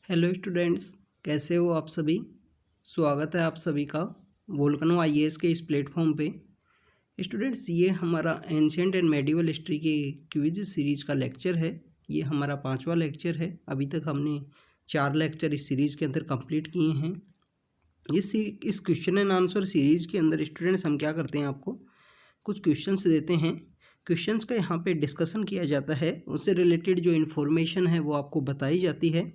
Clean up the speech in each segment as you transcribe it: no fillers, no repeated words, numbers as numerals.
Hello students, कैसे हो आप सभी। स्वागत है आप सभी का वोल्केनो आईएएस के इस प्लेटफॉर्म पे। स्टूडेंट्स, ये हमारा एंशिएंट एंड मेडिवल हिस्ट्री के क्विज सीरीज़ का लेक्चर है। ये हमारा 5वां लेक्चर है। अभी तक हमने 4 लेक्चर इस सीरीज़ के अंदर कंप्लीट किए हैं। इस क्वेश्चन एंड आंसर सीरीज़ के अंदर स्टूडेंट्स हम क्या करते हैं, आपको कुछ क्वेश्चंस देते हैं। क्वेश्चंस का यहाँ पे डिस्कशन किया जाता है, उससे रिलेटेड जो इन्फॉर्मेशन है वो आपको बताई जाती है,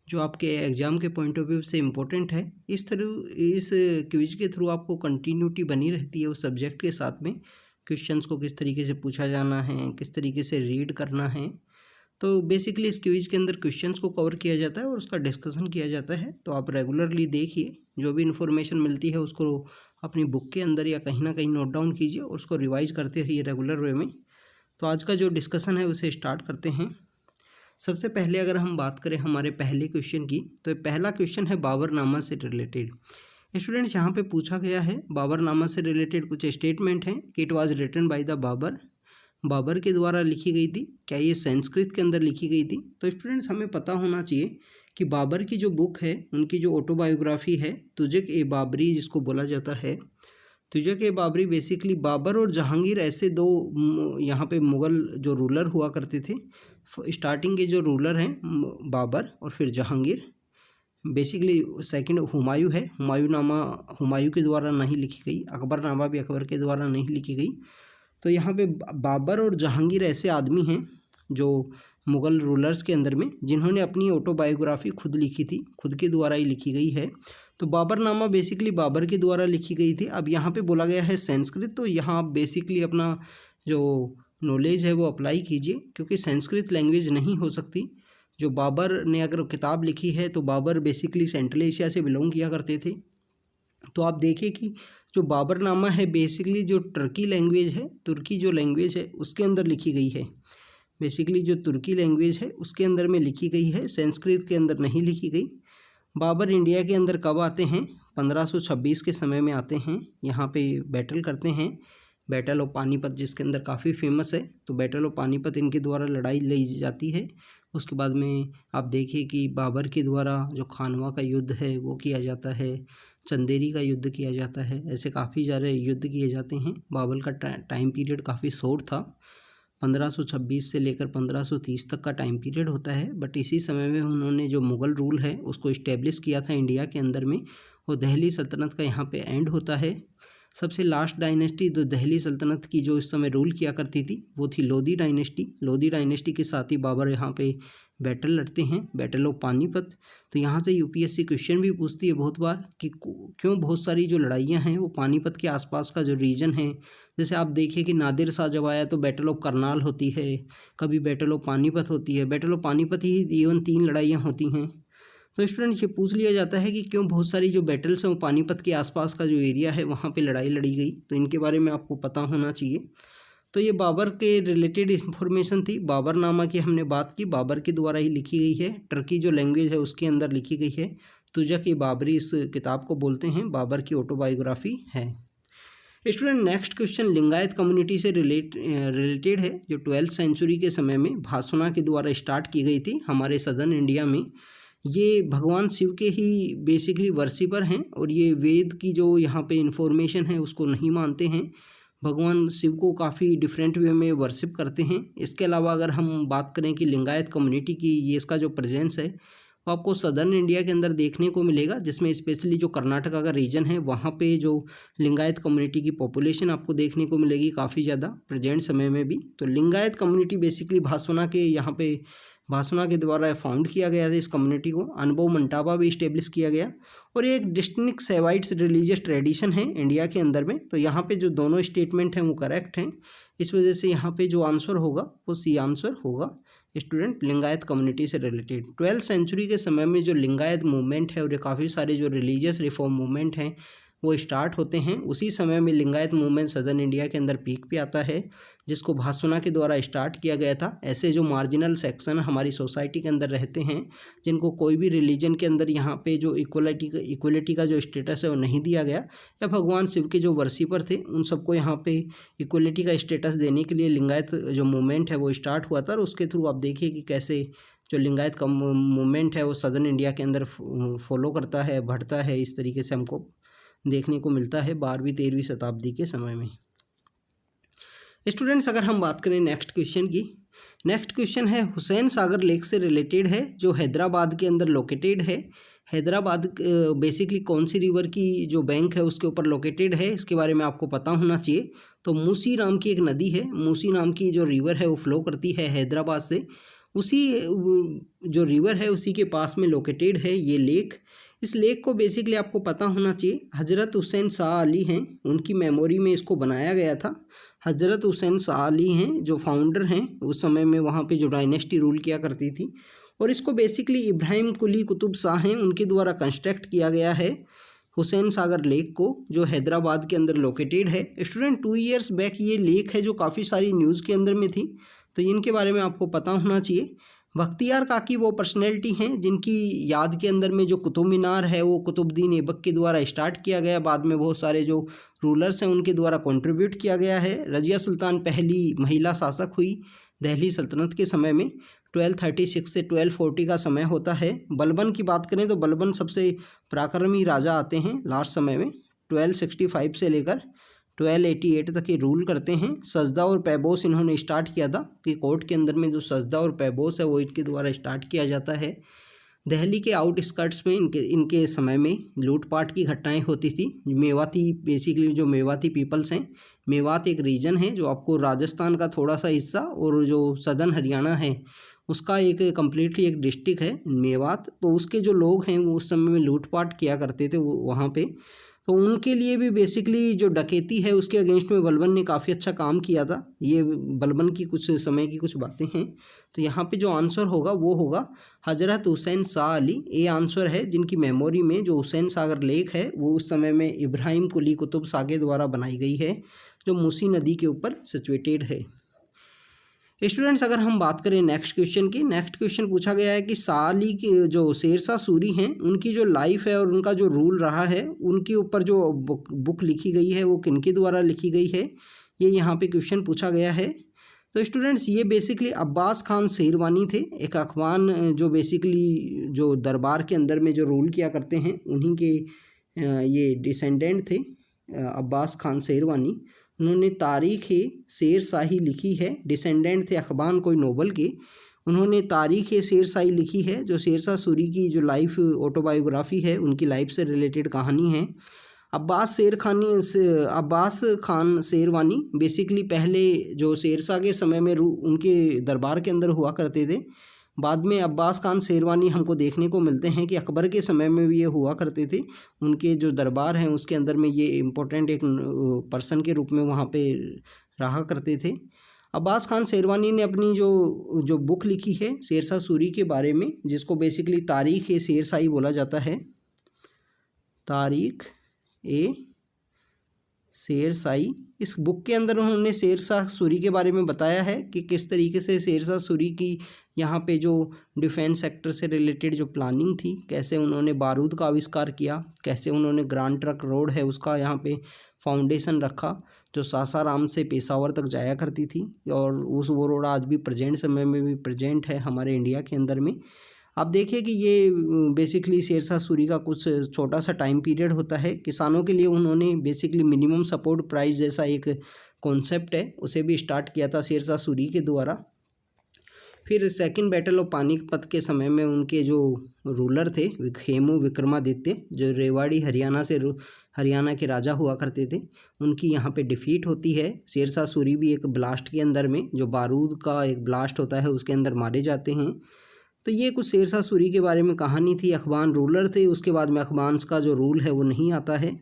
जो आपके एग्ज़ाम के पॉइंट ऑफ व्यू से इम्पोर्टेंट है। इस क्विज के थ्रू आपको कंटिन्यूटी बनी रहती है उस सब्जेक्ट के साथ में। क्वेश्चंस को किस तरीके से पूछा जाना है, किस तरीके से रीड करना है, तो बेसिकली इस क्विज के अंदर क्वेश्चंस को कवर किया जाता है और उसका डिस्कशन किया जाता है। तो आप रेगुलरली देखिए, जो भी इन्फॉर्मेशन मिलती है उसको अपनी बुक के अंदर या कहीं ना कहीं नोट डाउन कीजिए और उसको रिवाइज करते रहिए रेगुलर वे में। तो आज का जो डिस्कशन है उसे स्टार्ट करते हैं। सबसे पहले अगर हम बात करें हमारे पहले क्वेश्चन की, तो पहला क्वेश्चन है बाबरनामा से रिलेटेड। स्टूडेंट्स, यहाँ पे पूछा गया है बाबरनामा से रिलेटेड कुछ स्टेटमेंट हैं कि it was written by the Babur, Babur के द्वारा लिखी गई थी। क्या ये संस्कृत के अंदर लिखी गई थी? तो स्टूडेंट्स, हमें पता होना चाहिए कि बाबर की जो बुक है, उनकी जो ऑटोबायोग्राफी है, तुज़क-ए-बाबरी जिसको बोला जाता है, तुज़क-ए-बाबरी बेसिकली बाबर और जहांगीर ऐसे दो यहाँ पे मुग़ल जो रूलर हुआ करते थे। स्टार्टिंग के जो रूलर हैं बाबर और फिर जहांगीर, बेसिकली सेकंड हुमायूं है। हुमायूंनामा हुमायूं के द्वारा नहीं लिखी गई, अकबरनामा भी अकबर के द्वारा नहीं लिखी गई। तो यहाँ पे बाबर और जहांगीर ऐसे आदमी हैं जो मुग़ल रूलर्स के अंदर में, जिन्होंने अपनी ऑटोबायोग्राफी खुद लिखी थी, खुद के द्वारा ही लिखी गई है। तो बाबरनामा बेसिकली बाबर के द्वारा लिखी गई थी। अब यहाँ पे बोला गया है संस्कृत, तो यहाँ आप बेसिकली अपना जो नॉलेज है वो अप्लाई कीजिए, क्योंकि संस्कृत लैंग्वेज नहीं हो सकती। जो बाबर ने अगर किताब लिखी है, तो बाबर बेसिकली सेंट्रल एशिया से बिलोंग किया करते थे। तो आप देखिए कि जो बाबरनामा है बेसिकली जो तुर्की लैंग्वेज है, तुर्की जो लैंग्वेज है उसके अंदर लिखी गई है। बेसिकली जो तुर्की लैंग्वेज है उसके अंदर में लिखी गई है, संस्कृत के अंदर नहीं लिखी गई। बाबर इंडिया के अंदर कब आते हैं? 1526 के समय में आते हैं। यहाँ पे बैटल करते हैं, बैटल ऑफ पानीपत, जिसके अंदर काफ़ी फेमस है। तो बैटल ऑफ पानीपत इनके द्वारा लड़ाई लड़ी जाती है। उसके बाद में आप देखिए कि बाबर के द्वारा जो खानवा का युद्ध है वो किया जाता है, चंदेरी का युद्ध किया जाता है। ऐसे काफ़ी सारे युद्ध किए जाते हैं। बाबर का टाइम पीरियड काफ़ी शॉर्ट था, 1526 से लेकर 1530 तक का टाइम पीरियड होता है। बट इसी समय में उन्होंने जो मुग़ल रूल है उसको इस्टेब्लिश किया था इंडिया के अंदर में, और दिल्ली सल्तनत का यहाँ पे एंड होता है। सबसे लास्ट डायनेस्टी जो दिल्ली सल्तनत की जो इस समय रूल किया करती थी वो थी लोधी डायनेस्टी। लोधी डायनेस्टी के साथ ही बाबर यहाँ पे बैटल लड़ते हैं, बैटल ऑफ पानीपत। तो यहाँ से यूपीएससी क्वेश्चन भी पूछती है बहुत बार कि क्यों बहुत सारी जो लड़ाइयाँ हैं वो पानीपत के आसपास का जो रीजन है। जैसे आप देखिए कि नादिर शाह जब आया तो बैटल ऑफ करनाल होती है, कभी बैटल ऑफ पानीपत होती है। Battle of Panipat he even 3 लड़ाइयाँ होती हैं। तो स्टूडेंट, ये पूछ लिया जाता है कि क्यों बहुत सारी जो बैटल्स हैं वो पानीपत के आसपास का जो एरिया है वहाँ पे लड़ाई लड़ी गई। तो इनके बारे में आपको पता होना चाहिए। तो ये बाबर के रिलेटेड इंफॉर्मेशन थी। बाबरनामा की हमने बात की, बाबर के द्वारा ही लिखी गई है। टर्की जो लैंग्वेज है उसके अंदर लिखी गई है। तुज़क-ए-बाबरी इस किताब को बोलते हैं, बाबर की ऑटोबायोग्राफी है। Student, next question Lingayat community से रिलेटेड है, जो 12th सेंचुरी के समय में भासुना के द्वारा स्टार्ट की गई थी हमारे सदर्न इंडिया में। ये भगवान शिव के ही बेसिकली वर्शिपर हैं, और ये वेद की जो यहाँ पे इंफॉर्मेशन है उसको नहीं मानते हैं। भगवान शिव को काफ़ी डिफरेंट वे में वर्शिप करते हैं। इसके अलावा अगर हम बात करें कि लिंगायत कम्युनिटी की, ये इसका जो प्रेजेंस है वो आपको सदर्न इंडिया के अंदर देखने को मिलेगा, जिसमें स्पेशली जो कर्नाटका का रीजन है वहाँ पे जो लिंगायत कम्युनिटी की पॉपुलेशन आपको देखने को मिलेगी काफ़ी ज़्यादा प्रेजेंट समय में भी। तो लिंगायत कम्युनिटी बेसिकली भासुना के यहाँ पे भासुना के द्वारा फाउंड किया गया था। इस कम्युनिटी को अनुभव मंटावा भी इस्टेब्लिश किया गया, और ये एक डिस्टिंक्ट सेवाइट्स रिलीजियस ट्रेडिशन है इंडिया के अंदर में। तो यहाँ पे जो दोनों स्टेटमेंट हैं वो करेक्ट हैं। इस वजह से यहाँ पे जो आंसर होगा वो सी आंसर होगा स्टूडेंट, लिंगायत कम्युनिटी से रिलेटेड। 12th सेंचुरी के समय में जो लिंगायत मूवमेंट है और ये काफ़ी सारे जो रिलीजियस रिफॉर्म मूवमेंट हैं वो स्टार्ट होते हैं। उसी समय में लिंगायत मूवमेंट सदर्न इंडिया के अंदर पीक पे आता है, जिसको भासुना के द्वारा स्टार्ट किया गया था। ऐसे जो मार्जिनल सेक्शन हमारी सोसाइटी के अंदर रहते हैं, जिनको कोई भी रिलीजन के अंदर यहाँ पे जो इक्वलिटी का जो स्टेटस है वो नहीं दिया गया, या भगवान शिव के जो वर्शिपर थे उन सबको यहाँ पे इक्वलिटी का स्टेटस देने के लिए लिंगायत जो मूवमेंट है वो स्टार्ट हुआ था। और उसके थ्रू आप देखिए कि कैसे जो लिंगायत का मूवमेंट है वो सदर्न इंडिया के अंदर फॉलो करता है, बढ़ता है, इस तरीके से हमको देखने को मिलता है 12वीं-13वीं शताब्दी के समय में। स्टूडेंट्स, अगर हम बात करें नेक्स्ट क्वेश्चन की, नेक्स्ट क्वेश्चन है हुसैन सागर लेक से रिलेटेड है, जो हैदराबाद के अंदर लोकेटेड है। हैदराबाद बेसिकली कौन सी रिवर की जो बैंक है उसके ऊपर लोकेटेड है, इसके बारे में आपको पता होना चाहिए। तो मूसी नाम की एक नदी है, मूसी नाम की जो रिवर है वो फ्लो करती है हैदराबाद से, उसी जो रिवर है उसी के पास में लोकेटेड है ये लेक। इस लेक को बेसिकली आपको पता होना चाहिए, हज़रत हुसैन शाह अली हैं, उनकी मेमोरी में इसको बनाया गया था। हज़रत हुसैन शाह अली हैं जो फाउंडर हैं, उस समय में वहाँ पे जो डायनेस्टी रूल किया करती थी, और इसको बेसिकली इब्राहिम कुली कुतुब शाह हैं उनके द्वारा कंस्ट्रक्ट किया गया है हुसैन सागर लेक को, जो हैदराबाद के अंदर लोकेटेड है। स्टूडेंट 2 ईयर्स बैक ये लेक है जो काफ़ी सारी न्यूज़ के अंदर में थी, तो इनके बारे में आपको पता होना चाहिए। बख्तियार काकी वो पर्सनैलिटी हैं जिनकी याद के अंदर में जो कुतुब मीनार है वो कुतुबुद्दीन ऐबक के द्वारा स्टार्ट किया गया, बाद में बहुत सारे जो रूलर्स हैं उनके द्वारा कंट्रीब्यूट किया गया है। रजिया सुल्तान पहली महिला शासक हुई दिल्ली सल्तनत के समय में, 1236 से 1240 का समय होता है। बलबन की बात करें तो बलबन सबसे पराक्रमी राजा आते हैं लास्ट समय में, 1265 से लेकर 1288 तक ये रूल करते हैं। सजदा और पैबोस इन्होंने स्टार्ट किया था, कि कोर्ट के अंदर में जो सजदा और पैबोस है वो इनके द्वारा स्टार्ट किया जाता है। दिल्ली के आउटस्कर्ट्स में इनके समय में लूटपाट की घटनाएं होती थी। मेवाती, बेसिकली जो मेवाती पीपल्स हैं, मेवात एक रीजन है जो आपको राजस्थान का थोड़ा सा हिस्सा और जो सदर्न हरियाणा है उसका एक कम्प्लीटली एक डिस्ट्रिक्ट है मेवात, तो उसके जो लोग हैं वो उस समय में लूटपाट किया करते थे वो वहाँ पे, तो उनके लिए भी बेसिकली जो डकैती है उसके अगेंस्ट में बलबन ने काफ़ी अच्छा काम किया था। ये बलबन की कुछ समय की कुछ बातें हैं। तो यहाँ पे जो आंसर होगा वो होगा हज़रत हुसैन शाह अली, ये आंसर है जिनकी मेमोरी में जो हुसैन सागर लेक है वो उस समय में इब्राहिम कुली कुतुब शाह के द्वारा बनाई गई है, जो मूसी नदी के ऊपर सिचुएटेड है। स्टूडेंट्स, अगर हम बात करें नेक्स्ट क्वेश्चन की, नेक्स्ट क्वेश्चन पूछा गया है कि शाह अली की जो शेरशाह सूरी हैं उनकी जो लाइफ है और उनका जो रूल रहा है उनके ऊपर जो बुक लिखी गई है वो किनके द्वारा लिखी गई है, ये यहाँ पे क्वेश्चन पूछा गया है। तो स्टूडेंट्स, ये बेसिकली अब्बास खान शेरवानी थे, एक अखबान जो बेसिकली जो दरबार के अंदर में जो रूल किया करते हैं उन्हीं के ये डिसेंडेंट थे, अब्बास खान शेरवानी। उन्होंने तारीख़ शेर शाही लिखी है, डिसेंडेंट थे अखबान कोई नोबल के। उन्होंने तारीख़ शेर शाही लिखी है, जो शेरशाह सूरी की जो लाइफ ऑटोबायोग्राफी है उनकी लाइफ से रिलेटेड कहानी है। अब्बास खान शेरवानी बेसिकली पहले जो शेरशाह के समय में उनके दरबार के अंदर हुआ करते थे, बाद में अब्बास खान शेरवानी हमको देखने को मिलते हैं कि अकबर के समय में भी ये हुआ करते थे, उनके जो दरबार हैं उसके अंदर में ये इम्पोर्टेंट एक पर्सन के रूप में वहाँ पे रहा करते थे। अब्बास खान शेरवानी ने अपनी जो बुक लिखी है शेरशाह सूरी के बारे में, जिसको बेसिकली तारीख़ शेरशाही बोला जाता है, तारीख़ शेरशाही। इस बुक के अंदर उन्होंने शेरशाह सूरी के बारे में बताया है कि किस तरीके से शेरशाह सूरी की यहाँ पे जो डिफेंस सेक्टर से रिलेटेड जो प्लानिंग थी, कैसे उन्होंने बारूद का आविष्कार किया, कैसे उन्होंने ग्रांड ट्रंक रोड है उसका यहाँ पे फाउंडेशन रखा, जो सासाराम से पेशावर तक जाया करती थी, और वो रोड आज भी प्रेजेंट समय में भी प्रेजेंट है हमारे इंडिया के अंदर में। आप देखिए कि ये बेसिकली शेरशाह सूरी का कुछ छोटा सा टाइम पीरियड होता है। किसानों के लिए उन्होंने बेसिकली मिनिमम सपोर्ट प्राइस जैसा एक कॉन्सेप्ट है उसे भी स्टार्ट किया था शेरशाह सूरी के द्वारा। फिर सेकंड बैटल ऑफ पानीपत के समय में उनके जो रूलर थे हेमू विक्रमादित्य, जो रेवाड़ी हरियाणा के राजा हुआ करते थे, उनकी यहाँ पे डिफीट होती है। शेरशाह सूरी भी एक ब्लास्ट के अंदर में, जो बारूद का एक ब्लास्ट होता है उसके अंदर मारे जाते हैं। तो ये कुछ शेरशाह सूरी के बारे में कहानी थी। अखबान रूलर थे, उसके बाद में अखबान्स का जो रूल है वो नहीं आता है।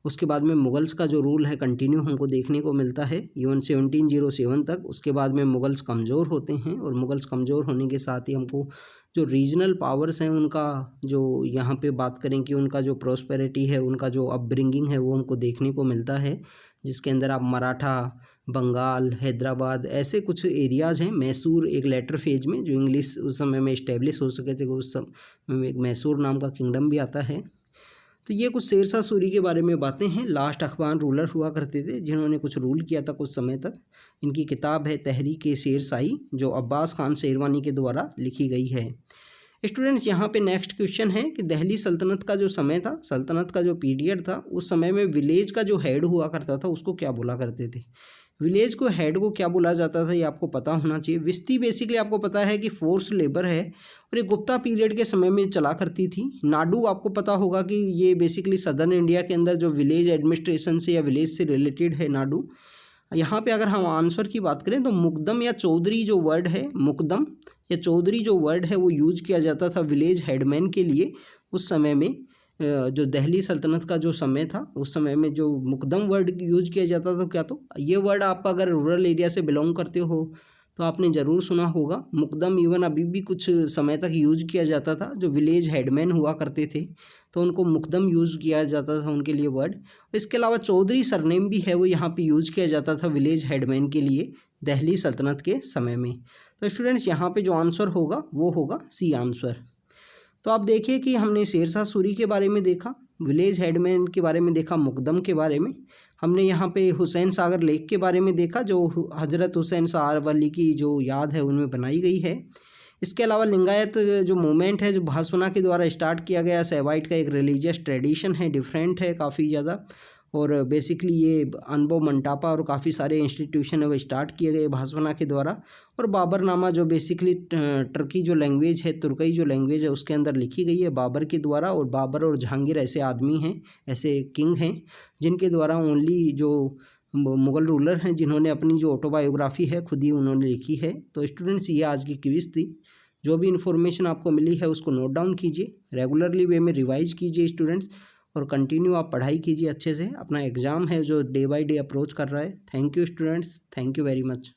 उसके बाद में मुगल्स का जो रूल है कंटिन्यू हमको देखने को मिलता है इवन 1707 तक। उसके बाद में मुगल्स कमज़ोर होते हैं, और मुगल्स कमज़ोर होने के साथ ही हमको जो रीजनल पावर्स हैं उनका जो यहाँ पे बात करें कि उनका जो प्रॉस्पेरिटी है, उनका जो अपब्रिंगिंग है वो हमको देखने को मिलता है, जिसके अंदर आप मराठा, बंगाल, हैदराबाद, ऐसे कुछ एरियाज़ हैं। मैसूर एक लेटर फेज में, जो इंग्लिश उस समय में इस्टेब्लिश हो सके थे, उस समय में एक मैसूर नाम का किंगडम भी आता है। तो ये कुछ शेरशाह सूरी के बारे में बातें हैं। लास्ट अखबार रूलर हुआ करते थे जिन्होंने कुछ रूल किया था कुछ समय तक। इनकी किताब है तहरीक शेरशाही, जो अब्बास खान शेरवानी के द्वारा लिखी गई है। स्टूडेंट्स, यहाँ पे नेक्स्ट क्वेश्चन है कि दिल्ली सल्तनत का जो समय था, सल्तनत का जो पीरियड था, उस समय में विलेज का जो हेड हुआ करता था उसको क्या बोला करते थे। विलेज को हेड को क्या बोला जाता था ये आपको पता होना चाहिए। विस्ती बेसिकली आपको पता है कि फोर्स लेबर है और ये गुप्ता पीरियड के समय में चला करती थी। नाडू आपको पता होगा कि ये बेसिकली सदर्न इंडिया के अंदर जो विलेज एडमिनिस्ट्रेशन से या विलेज से रिलेटेड है नाडू। यहाँ पे अगर हम आंसर की बात करें तो मुकदम या चौधरी जो वर्ड है, मुकदम या चौधरी जो वर्ड है वो यूज किया जाता था विलेज हेडमैन के लिए उस समय में। जो दिल्ली सल्तनत का जो समय था उस समय में जो मुकदम वर्ड यूज किया जाता था, क्या तो ये वर्ड आप अगर रूरल एरिया से बिलोंग करते हो तो आपने ज़रूर सुना होगा। मुकदम इवन अभी भी कुछ समय तक यूज किया जाता था। जो विलेज हेडमैन हुआ करते थे तो उनको मुकदम यूज़ किया जाता था उनके लिए वर्ड। इसके अलावा चौधरी सरनेम भी है वो यहाँ पे यूज़ किया जाता था विलेज हेडमैन के लिए दिल्ली सल्तनत के समय में। तो स्टूडेंट्स, यहाँ पे जो आंसर होगा वो होगा सी आंसर। तो आप देखिए कि हमने शेरशाह सूरी के बारे में देखा, विलेज हेडमैन के बारे में देखा, मुकदम के बारे में। हमने यहाँ पे हुसैन सागर लेक के बारे में देखा जो हज़रत हुसैन सागर वली की जो याद है उनमें बनाई गई है। इसके अलावा लिंगायत जो मूवमेंट है जो भासवना के द्वारा स्टार्ट किया गया, सेवाइट का एक रिलीजियस ट्रेडिशन है, डिफरेंट है काफ़ी ज़्यादा। और बेसिकली ये अनुभव मंटापा और काफ़ी सारे इंस्टीट्यूशन है वो स्टार्ट किए गए भासवना के द्वारा। और बाबरनामा जो बेसिकली टर्की जो लैंग्वेज है, तुर्कई जो लैंग्वेज है उसके अंदर लिखी गई है बाबर के द्वारा। और बाबर और जहांगीर ऐसे आदमी हैं, ऐसे किंग हैं जिनके द्वारा ओनली जो मुग़ल रूलर हैं जिन्होंने अपनी जो ऑटोबायोग्राफी है खुद ही उन्होंने लिखी है। तो स्टूडेंट्स, ये आज की क्विज़ थी। जो भी इन्फॉर्मेशन आपको मिली है उसको नोट डाउन कीजिए, रेगुलरली वे में रिवाइज कीजिए स्टूडेंट्स, और कंटिन्यू आप पढ़ाई कीजिए अच्छे से। अपना एग्ज़ाम है जो डे बाय डे अप्रोच कर रहा है। Thank you students, thank you very much.